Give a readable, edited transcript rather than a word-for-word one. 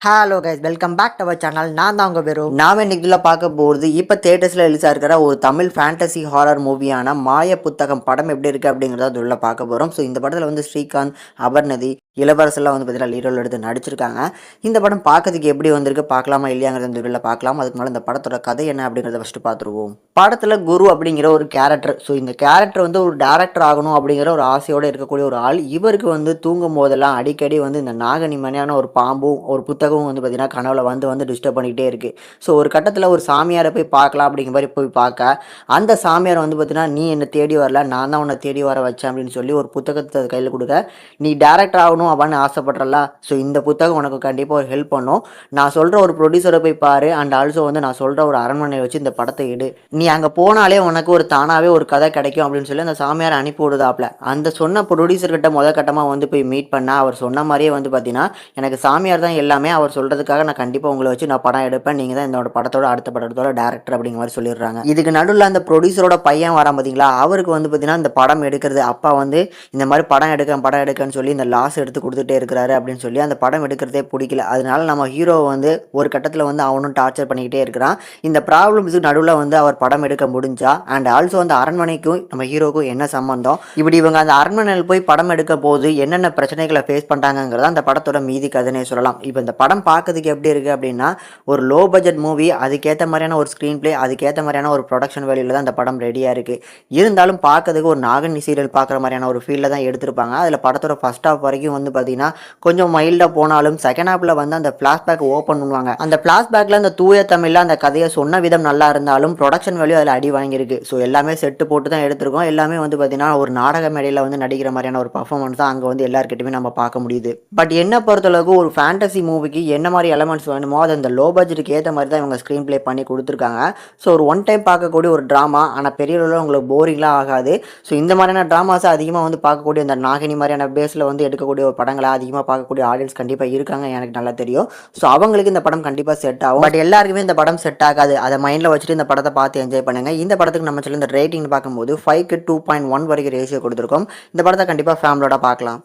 Hello guys, welcome back to our channel. நான் தான் உங்கள் பேரும். நாம் இன்னைக்குள்ள பார்க்க போகிறது இப்போ தேட்டர்ஸில் ரிலீஸ் இருக்கிற ஒரு தமிழ் ஃபேண்டசி ஹாரர் மூவியான மாய புத்தகம் படம் எப்படி இருக்குது அப்படிங்கிறத உள்ள பார்க்க போகிறோம். ஸோ இந்த படத்தில் வந்து ஸ்ரீகாந்த், அபர்ணதி, இளவரசெல்லாம் வந்து பார்த்தீங்கன்னா லீரோல் எடுத்து நடிச்சிருக்காங்க. இந்த படம் பார்க்கறதுக்கு எப்படி வந்திருக்கு, பார்க்கலாமா இல்லையாங்கிறத இந்த வீடியோவில் பார்க்கலாம். அதுக்கு மேலே இந்த படத்தோட கதை என்ன அப்படிங்கிறத ஃபஸ்ட்டு பார்த்துருவோம். படத்தில் குரு அப்படிங்கிற ஒரு கேரக்டர். ஸோ இந்த கேரக்டர் வந்து ஒரு டேரக்டர் ஆகணும் அப்படிங்கிற ஒரு ஆசையோடு இருக்கக்கூடிய ஒரு ஆள். இவருக்கு வந்து தூங்கும் போதெல்லாம் அடிக்கடி வந்து இந்த நாகனி மணியான ஒரு பாம்பும் ஒரு புத்தகமும் வந்து பார்த்தீங்கன்னா கனவுல வந்து டிஸ்டர்ப் பண்ணிக்கிட்டே இருக்குது. ஸோ ஒரு கட்டத்தில் ஒரு சாமியாரை போய் பார்க்கலாம் அப்படிங்கிற மாதிரி போய் பார்க்க, அந்த சாமியார் வந்து பார்த்தீங்கன்னா நீ என்னை தேடி வரல, நான் தான் உன்னை தேடி வர வச்சேன் அப்படின்னு சொல்லி ஒரு புத்தகத்தை கையில் கொடுக்க, நீ டேரக்டர் ஆகணும் அப்படின்னு ஆசைப்படுறல, ஸோ இந்த புத்தகம் உனக்கு கண்டிப்பாக ஒரு ஹெல்ப் பண்ணும். நான் சொல்கிற ஒரு ப்ரொடியூசரை போய் பாரு, அண்ட் ஆல்சோ வந்து நான் சொல்கிற ஒரு அரண்மனையை வச்சு இந்த படத்தை எடு, நீ அங்கே போனாலே உனக்கு ஒரு தானாகவே ஒரு கதை கிடைக்கும் அப்படின்னு சொல்லி அந்த சாமியார் அனுப்பி விடுதாப்ல. அந்த சொன்ன ப்ரொடியூசர்கிட்ட கட்டமாக வந்து போய் மீட் பண்ண, அவர் சொன்ன மாதிரியே வந்து பார்த்தீங்கன்னா எனக்கு சாமியார் தான் எல்லாமே, அவர் சொல்கிறதுக்காக நான் கண்டிப்பாக உங்களை வச்சு நான் படம் எடுப்பேன், நீங்கள் தான் இந்த படத்தோட அடுத்த படத்தோட டேரக்டர் அப்படிங்கிற மாதிரி சொல்லிடுறாங்க. இதுக்கு நடுவில் அந்த ப்ரொடியூசரோட பையன் வரான் பார்த்தீங்களா, அவருக்கு வந்து பார்த்தீங்கன்னா இந்த படம் எடுக்கிறது அப்பா வந்து இந்த மாதிரி படம் எடுக்கன்னு சொல்லி இந்த லாஸ் எடுத்து கொடுத்துட்டே இருக்கிறாரு அப்படின்னு சொல்லி அந்த படம் எடுக்கிறதே பிடிக்கல. அதனால நம்ம ஹீரோ வந்து ஒரு கட்டத்தில் வந்து அவனும் டார்ச்சர் பண்ணிக்கிட்டே இருக்கிறான். இந்த ப்ராப்ளம்ஸுக்கு நடுவில் வந்து அவர் படம் எடுக்க முடிஞ்சா, அண்ட் ஆல்சோ அந்த அரண்மனைக்கும் நம்ம ஹீரோக்கும் என்ன சம்பந்தம், இப்படி இவங்க அந்த அரண்மனையில் போய் படம் எடுக்க போது என்னென்ன பிரச்சனைகளை ஃபேஸ் பண்ணுறாங்கிறத அந்த படத்தோட மீதி கதைனே சொல்லலாம். இப்போ இந்த படம் பார்க்கறதுக்கு எப்படி இருக்குது அப்படின்னா, ஒரு லோ பட்ஜெட் மூவி, அதுக்கேற்ற மாதிரியான ஒரு ஸ்க்ரீன் பிளே, அதுக்கேற்ற மாதிரியான ஒரு ப்ரொடக்ஷன் வேலையில் தான் அந்த படம் ரெடியாக இருக்குது. இருந்தாலும் பார்க்கறதுக்கு ஒரு நாகனி சீரியல் பார்க்குற மாதிரியான ஒரு ஃபீலில் தான் எடுத்திருப்பாங்க. அதில் படத்தோட ஃபர்ஸ்ட் ஹாஃப் வரைக்கும் வந்து பார்த்தீங்கன்னா கொஞ்சம் மைல்டாக போனாலும் செகண்ட் ஹாஃபில் வந்து அந்த ஃப்ளாஷ்பேக் ஓப்பன் பண்ணுவாங்க. அந்த ஃப்ளாஷ்பேக்கில் அந்த தூய தமிழில் அந்த கதையை சொன்ன விதம் நல்லா இருந்தாலும் ப்ரொடக்ஷன் வேல்யூ அதில் அடி வாங்கியிருக்கு. ஸோ எல்லாமே செட்டு போட்டு தான் எடுத்திருக்கோம். எல்லாமே வந்து பார்த்தீங்கன்னா ஒரு நாடக மேடையில் வந்து நடிக்கிற மாதிரியான ஒரு பர்ஃபார்மன்ஸ் தான் அங்கே வந்து எல்லாருக்கிட்டையுமே நம்ம பார்க்க முடியுது. பட் என்ன பொறுத்தளவுக்கு ஒரு ஃபேண்டசி மூவிக்கு என்ன மாதிரி எலமெண்ட்ஸ் வேணுமோ அது அந்த லோ பட்ஜெட்டுக்கு ஏற்ற மாதிரி தான் இவங்க ஸ்க்ரீன் ப்ளே பண்ணி கொடுத்துருக்காங்க. ஸோ ஒரு ஒன் டைம் பார்க்கக்கூடிய ஒரு ட்ராமா, ஆனால் பெரிய அளவில் உங்களுக்கு போரிங்லாம் ஆகாது. ஸோ இந்த மாதிரியான ட்ராமாஸை அதிகமாக வந்து பார்க்கக்கூடிய அந்த நாகினி மாதிரியான பேஸில் வந்து எடுக்கக்கூடிய ஒரு படங்களை அதிகமாக பார்க்கக்கூடிய ஆடியன்ஸ் கண்டிப்பாக இருக்காங்க, எனக்கு நல்லா தெரியும். ஸோ அவங்களுக்கு இந்த படம் கண்டிப்பாக செட் ஆகும். பட் எல்லாருக்குமே இந்த படம் செட் ஆகாது. அதை மைண்டில் வச்சுட்டு இந்த படத்தை பார்த்து என்ஜாய் பண்ணுங்கள். இந்த படத்துக்கு நம்ம சொல்லி இந்த ரேட்டிங் பார்க்கும்போது 5க்கு 2.1 வரைக்கும் ரேஷியோ கொடுத்துருக்கோம். இந்த படத்தை கண்டிப்பாக ஃபேமிலியோட பார்க்கலாம்.